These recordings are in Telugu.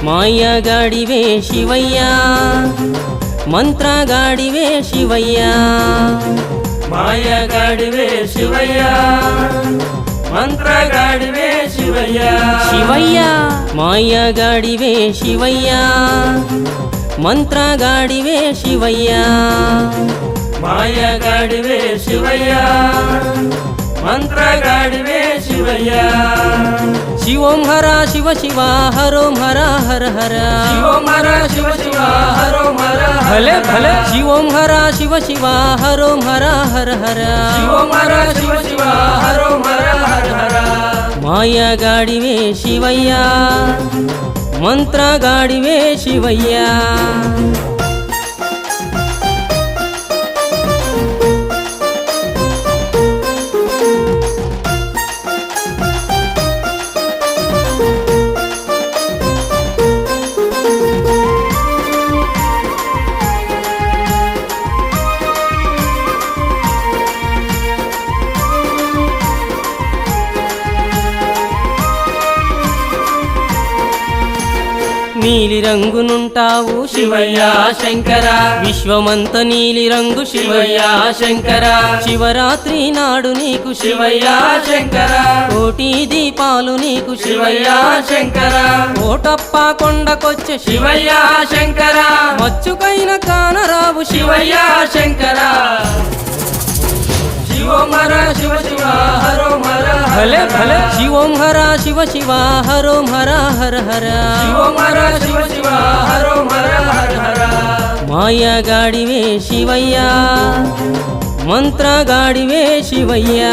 మాయగాడివే శివయ్యా మంత్రగాడివే శివయ్యా మాయగాడివే శివయ్యా మంత్రగాడివే శివయ్యా శివయ్యా మాయగాడివే శివయ్యా మంత్రగాడివే శివయ్యా మాయగాడివే శివయ్యా మంత్రగాడివే శివయ్యా శివోం హర శివ శివ హరోం హర హర హర శివోం హర శివ శివ హరోం హర భలే భలే శివోం హర శివ శివ హరోం హర హర హర శివోం హర శివ శివ హరోం హర హర హర మాయగాడివే శివయ్యా మంత్రగాడివే శివయ్యా నీలి రంగునుంటావు శివయ్యా శంకర విశ్వమంత నీలి రంగు శివయ్యా శంకర శివరాత్రి నాడు నీకు శివయ్యా శంకర కోటి దీపాలు నీకు శివయ్యా శంకర కోటప్ప కొండకొచ్చే శివయ్యా శంకర మచ్చుకైన కానరావు శివయ్యా శంకర శివోం హర శివ శివ హరోం హర భలే భలే శివోం హర శివ శివ హరోం హర హర హర శివోం హర శివ శివ హరోం హర హర హర మాయగాడివే శివయ్యా మంత్రగాడివే శివయ్యా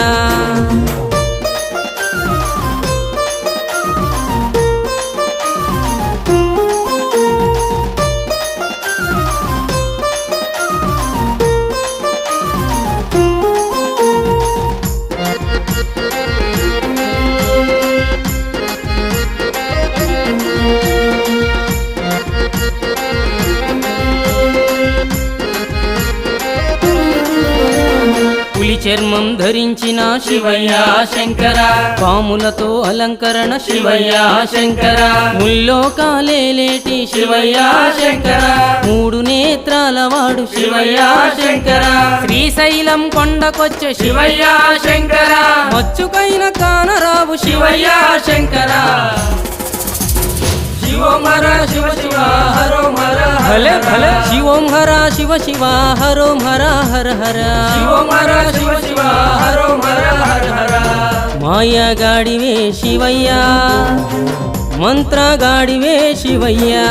పులి చర్మం ధరించిన శివయ్యా శంకర పాములతో అలంకరణ శివయ్యా శంకర ముల్లోకాలేటి శివయ్యా శంకర మూడు నేత్రాల వాడు శివయ్యా శంకర శ్రీశైలం కొండకొచ్చే శివయ్యా శంకర మచ్చుకైన కానరావు శివయ్యా శంకర శివోం హర శివ శివ హరోం హర భలే భలే శివోం హర శివ శివ హరోం హర హర హర శివోం హర శివ శివ హరోం హర హర హర మాయగాడివే శివయ్యా మంత్రగాడివే శివయ్యా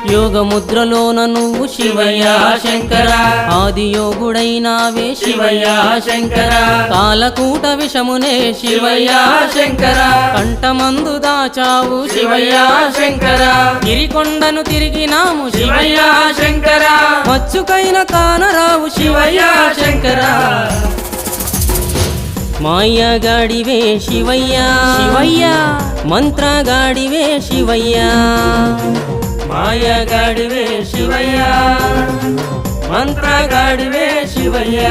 యోగ ముద్రలోన నువ్వు శివయ్యా శంకర ఆది యోగుడైనావే శివయ్యా శంకర కాలకూట విషమునే శివయ్యా శంకర కంఠమందు దాచావు శివయ్యా శంకర గిరికొండను తిరిగినాము శివయ్యా శంకర మచ్చుకైన కానరావు శివయ్యా శంకర మాయగాడివే శివయ్యా శివయ్యా మంత్రగాడివే శివయ్యా మాయగాడివే శివయ్యా మంత్రగాడివే శివయ్యా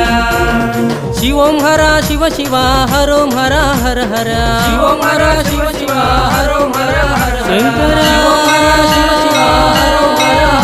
శివోం హర శివ శివ హరోం హర హర హర శివోం హర శివ శివ హరోం హర హర శంకర శివోం హర శివ శివ హరోం హర